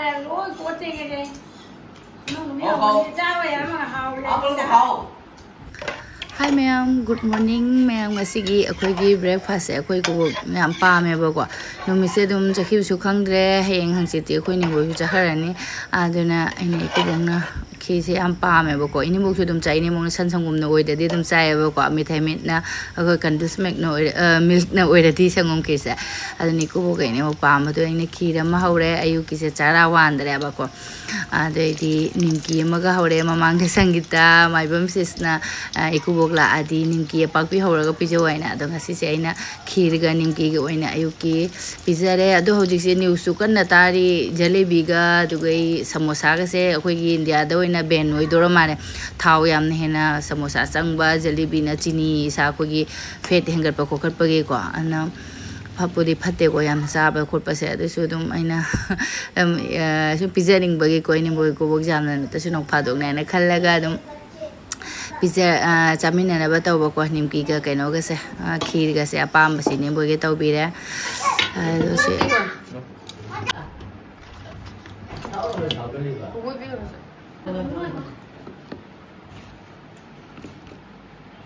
Hi mayam, good morning mayam. Ngasigi akhoi gi breakfast akhoi ko mayam paame ba ko numise dum chakhi su khangdre heng hangchiti akhoi ni bo ju chaharani aduna ine ko bongna khise am paame ba ko ini bo su dum chai ni mong san sangum na oide de dum chai ba ko mithai mit na akhoi candles make no milk na oide di sangum kisa aduni ko bo kai ni mo paama do ine khira ma haure ayu kise chara wandre ba ko adai nimki maga haure mamang de sangita maibam sisna ikubo adi nimki pakpi horaga pijo waina ado ngasi se aina khirga nimki ga waina ayuki pizare ado hojik se news su kan tari jalebi ga dugai samosa ga se akoi gi india da waina ben oi doro mare thau yam ne hena samosa changba jalebi na chini sa ko gi fet hengar pa ko khat pa ge ko ana papuri phate ko yam sa ba khot pa se ado su dum aina su pizaring ba ge ko ni boy ko bok jam na ta su nok pha dok na na khallaga dum pizza chamina na ba taw ba ko nimki ga kaino ga se khir ga se apanba si ne bo ge taw bi re do se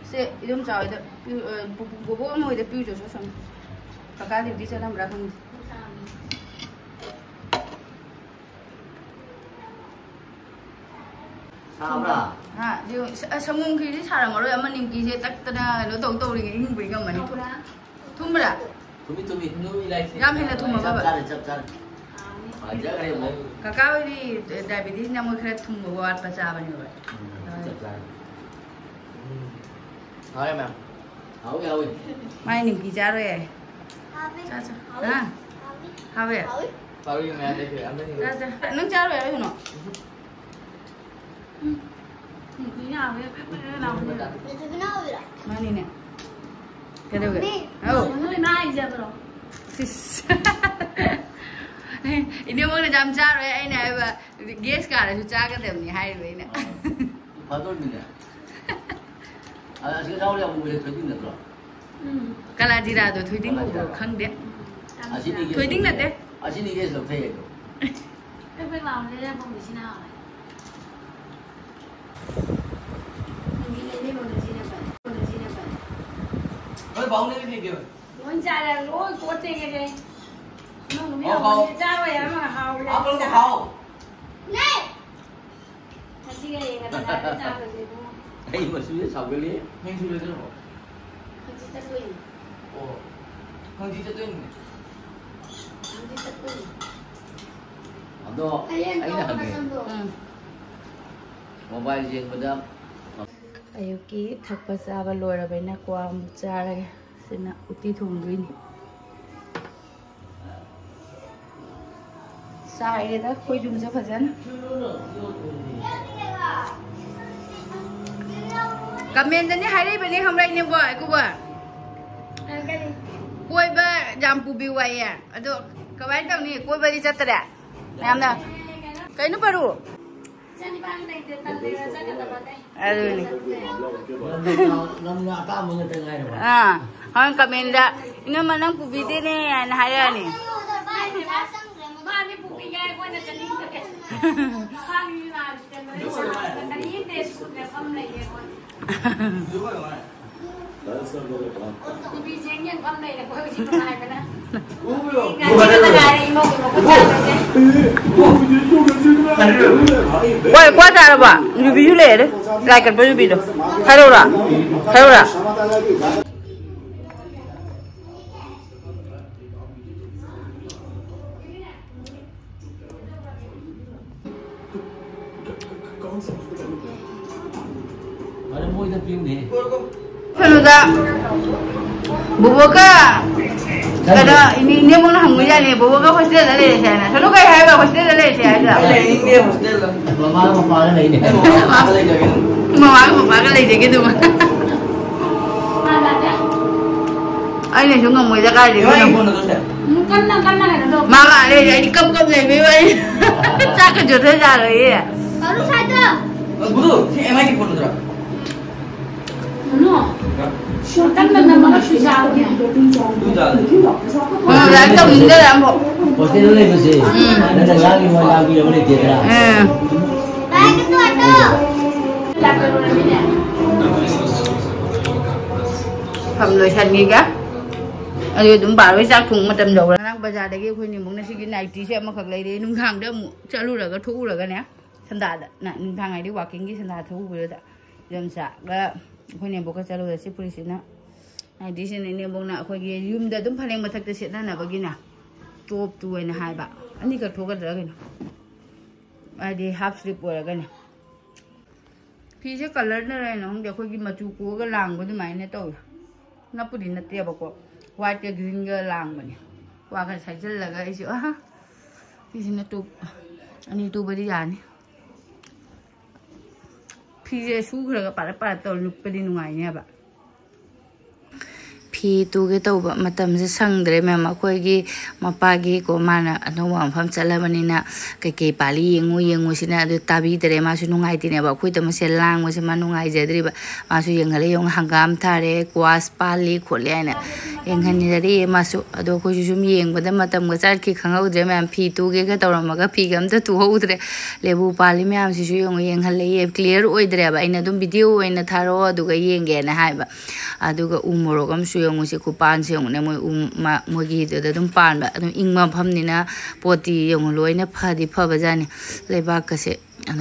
se idum chaw da bo bo mo da piu jo so sam ka di di salam ra khang Sabra. Ha, dia semung kiri cara malu yang mana nimki je tak tena lo tahu tahu lagi ini beri gambar ni. Tumba. Tumi nui lagi. Jam hendak tumba apa? Cap. Aja kali mau. Kakak ini diabetes ni mau kena tumba buat pasal apa ni buat. Cap. Hai ma'am. Hawi. Mai nimki caro ya. Caca. Ha. Hawi. FaRi ma'am ada ke? Anda ni. Caca. Nung caro ya itu no. Mana ni? Kado ke? Oh. Ini mau nak jam car, ini apa? Gas kar, tu car kan dem ni, hai ni. Betul ni. Asyik tahu yang boleh trading nak lah. Kalau jira tu trading tu khang dia. Trading nak deh. Asyik ni gas lebih itu. Tapi kalau ni dia pun mesti nak. Oi, bau ni ni ke? Muốn cha là lối cố tình cái gì? Nó không biết là cha rồi em mà hào lên. Apa lu hau? Này. Cái gì cái người ta nói cha rồi gì đúng không? Hey, Masu ni sao beli? Main sudah tu. Không chỉ chắc quên. Oh, không chỉ chắc quên. Không chỉ chắc quên. Ado, ay nak ke? Mobile jeng pada. Ayuki thakpa chaba loira baina kwa mu charage sina uti thongduini sai da khoi jum ja phajan comment ni hairi bani hamrai ne boy ku ba koi ba jam pu bi wa ya ado kawai tang ni koi ba di chatra nam na kai nu paru Jadi bang ni dia tak leh saja kata pakai. aduh ni Nam nak apa mungkin tengah ni. Hang kamenda ina manang pubide ne na haya ni Ba ni puki gaya ko na chani ka ke. Khang ni na dia mere. Ani ye test ko ne kam nahi hai ko. Puki jeng yang kam nahi hai ko ji banai bana. Ngaji ka lagari mo ko cha ke. Woi, kuat ada apa? Review le deh. Like kan review do. Hello ra. Ada mau ida piu ni. Hello dah. Bobo ka. Kada ini mau nak hanggu jadi bobo ka hostel dah le sana. Selalu kaya hai ba hostel dah le sana. Ini hostel lah. Mama papa kan ini. Mama ka le jadi tu. Ai này chúng ngồi ra cái gì Kan na cái đó. mà đây vậy cấp này mới vậy chắc cái chuột thế ra rồi ấy Baru saja. Guru, si emai di pun tu. No. Kan na naman siya sa akin. Wala lang ito, hindi lang po. Hotel leiba sih. Nanti lagi mau lagi yang mana dia lah. Hầm rồi sân gì cả. Rồi chúng bảo với sao cùng mà tầm đầu là đang bây giờ đấy cái khuyên niệm muốn là cái này tí xem mà khắc lấy đi nung hàng đó chả lu là cái thú là cái này sân đà nè nung hàng này đi qua cái sân đà thú vừa đó dần xả cái khuyên niệm bốc cái chả lu là xí police nó này tí xem này niệm bốc nè khuyên cái yum đó đúng phải nên mà thắc tới xịt nó nè cái nè top tuổi nè hai bạn anh đi cái thú cái đó cái này ai đi half slip vừa cái này khi cái color này nó không được khuyên cái mà chú cố cái làng của cái máy này tôi nó bự đi nó tiệp vào white cái green cái lang mình qua cái sạch là cái gì á cái gì nó tụt anh đi tụt bây giờ này khi cái số cái para tàu lúc cái đi ngoài nha bạn phi tu cái tàu mà tầm sẽ sang đấy mà khơi cái mà pa cái của mà nó hoàng phẩm trả lời mình nè cái bali yengu xin là được tabi đấy mà số nungai thì nè bảo khơi tầm sẽ lang mà sẽ mà nungai gì đấy mà số yenghalak yung hangam thare kwas pali khole nè yenghalak Masu đó khơi chúng yeng bữa mà tầm cái trái cái khang hậu đấy mà phi tu cái tàu mà cái phi cái tu hậu đấy leibu pali mà số yung yenghalak clear oi đấy bạn anh đun video anh tharo đó cái yeng cái này hay bạn đó cái umoro cái số yung sẽ kupan sẽ yung này mỗi cái đó đun pan bạn đun ing mà phàm này na poti yung lối na phadi phá giờ này leiba cái sẽ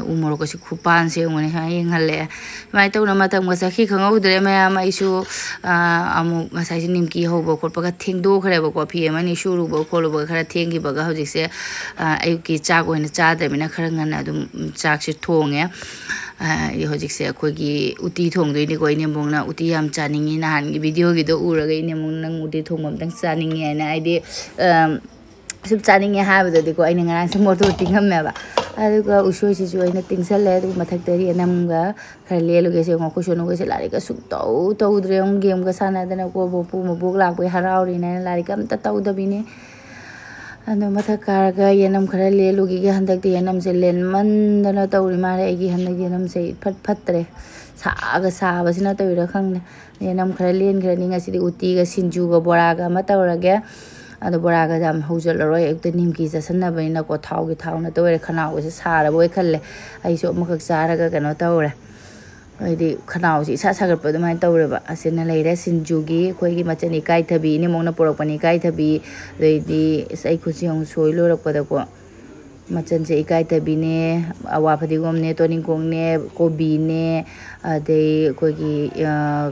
umoro cái kupan sẽ yung này hay yenghalak mai tàu nằm tầm cái khi khang hậu đấy mà isu amuk masai sin nimki ho bo khot pa thing do khare bo ko phi ma ni shuru bo kholo bo khara thing gi ba ga hojik se ayuki chak oina cha de mina khara ngana dum chak se thonge I hojik se khoi gi uti thong doi ni ko ine mong na uti yam chaningi na han gi video gi do uraga ine mong nang uti thong mom tang chaningi na ide sub chaningi ha ba de ko ine ngarang se mo to tingam me ba aduga usoi si joina tingsale du mathak tari anam ga khale lu ge se ngo khushonu ge se lari ka suk tau dreng game ga sana dana ko bo pu mo bok lak bai harau ri na lari kam ta tau da bini anu mathak kar ga yanam khale lu ge handak ti yanam se len man dana tau ri ma re gi handak yanam se phat tre sa ba sina tau ra khang yanam khale len khare ni nga si uti ga sinju ga bora ga ma tau ra ge ada boraga jam hojal roi ekta nimki ja sanna baina ko thau gi thau na to re khanau se sara boi khalle ai so makak sara ga kano tawre ai di khanau si sa sagar pa mai tawre ba asina leire sinju gi khoi gi machani kai thabi ni mongna porok pani kai thabi dei di sai khusi ong soi lo rak pa da ko machan se ikai thabi ne awa phadi gom ne to ning kong ne kobi ne dei khoi gi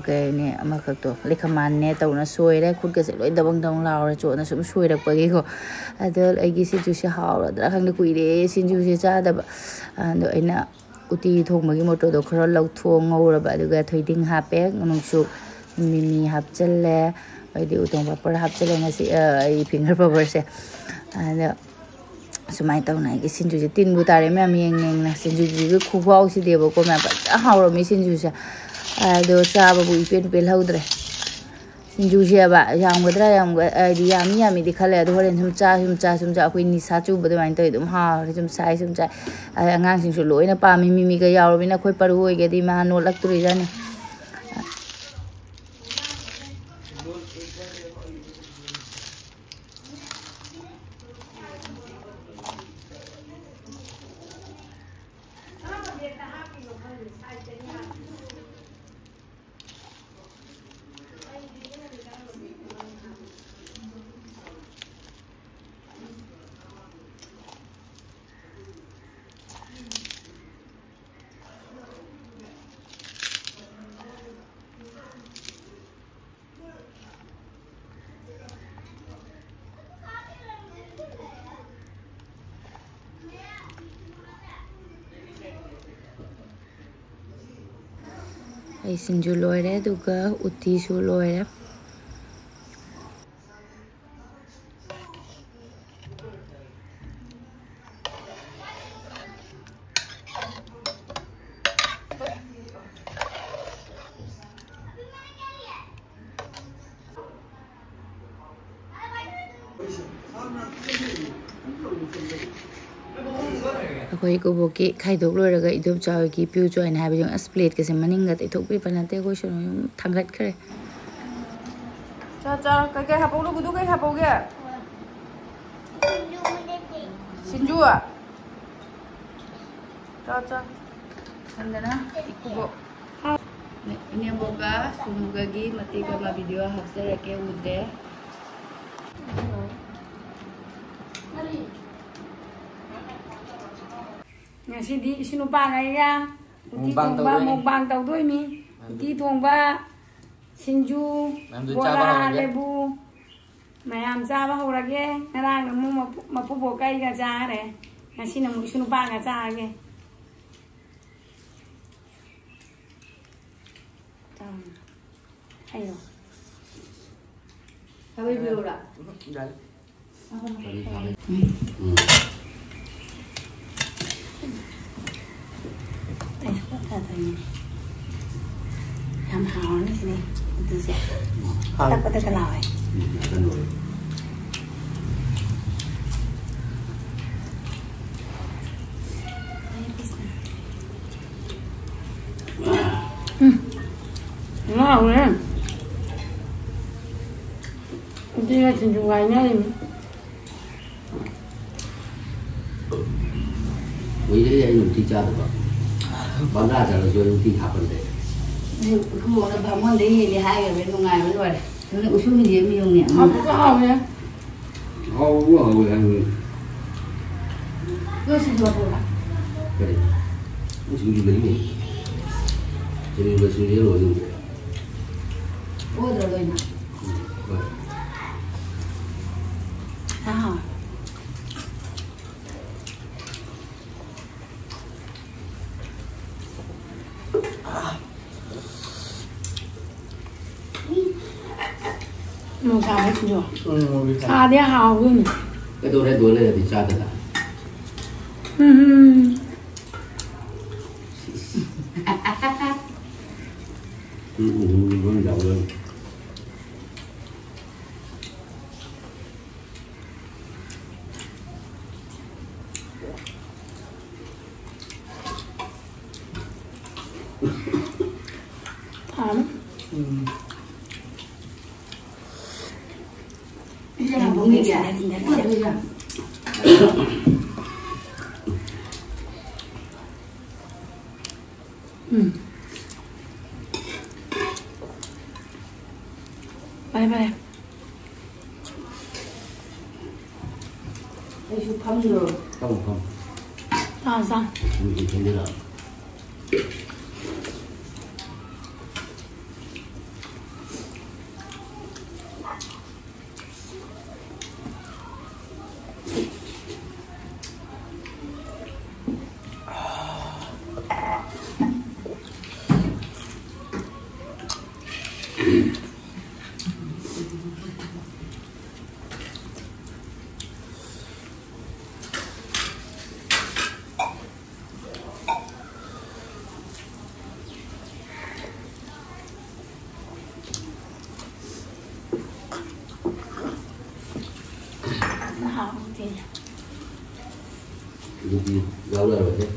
ke ne amakak to lekhaman ne tawna soi re khut ga se loi dabang dang law re cho na sum soi rak pa gi ko adol ai gi sinju se haw ra khang de kui re sinju se cha da ba ando aina uti thong ma gi moto do khara lau thong ngau ra ba du ga thoiding ha pe nong su mimi hap chal le ai di utong pa par hap chal nga si ai finger power se ando sumai tau nai cái sinju tin bu tare me mi ngeng na sinju ji khu phau si de bo ko ma ba haw ro mi sinju sa do sa ba bu pen pel hau dre sinju se ba yang ga dra yang ga di yami di khale do horen sum cha khoi ni sa chu ba de mai tai dum ha sum sai angang sing su loi na pa mi ga yaw ro mi na khoi par hoi ge di ma no lak tu ri ja ni ai sinju loi re du ga uti su loi re Akhoi ko boki khai dok loi raga idop chaw ki piu join ha bi jong split ke se maning ga thok pi panate ko so thangrat khare cha cha kai kai hapau lu du kai hapau ge Sinju ah. Cocok. Sandana ikubo. Ini boga sunugagi mati kama video hapsereke udre. Ngasi sinupa ngaya. Uti tongba mukbang tawdoi mi. Uti tongba sinju bola lebu. Mayam chaba horage. Narang namu mapubo kai ga chare. Ngasi namu sinupa ga chage. Ayo. Sabi biura. Dal. Làm hào nó gì này, từ giờ, ta có thể cái nào ấy. Ngon đấy. Đi ra trên chuồng gà nhá. Với cái anh dùng thi cha được không? Bán ra là rồi dùng thi học vấn đề. Không muốn là bằng món đấy thì hai người bên ngoài bên rồi. Nó lại uống gì em dùng nhẹ. Không có hầu nhá. Hầu quá hầu anh. Cứ xin chuột rồi. Cái này, nó chỉ lấy này. Cho nên là suy nghĩ rồi dùng. Ôi rồi nè. Vâng. Sao? Một cái hết rồi. Xa đi hào luôn. Cái đồ này là thì cha thật à? Con giàu luôn. Thơm. Cái này bún gì vậy? Bye bye. Đây chụp không rồi. Không. Sao? Mình không biết rồi. Đi gạo lên rồi thế.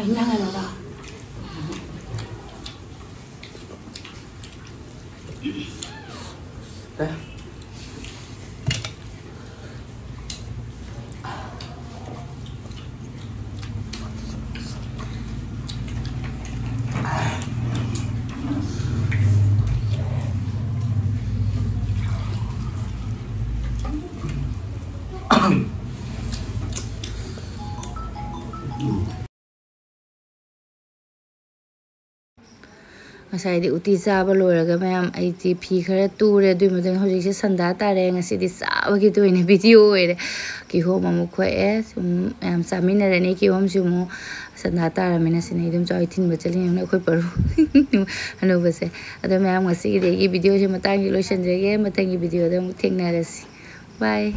Nhang này nó đỏ. Đây. Masai uti chaba loiraga mayam aiti phi khara ture dui madang hojik se sanda tare ngasi di chaba ki toine video ere ki hom amu khoe sum mayam samina rani ki hom sumu sanda tara mina sine dum choi thin ba chali ne khoi paru anu base ado mayam ngasi de ki video se matang ki lotion jage matang ki video dum thengna rasi bye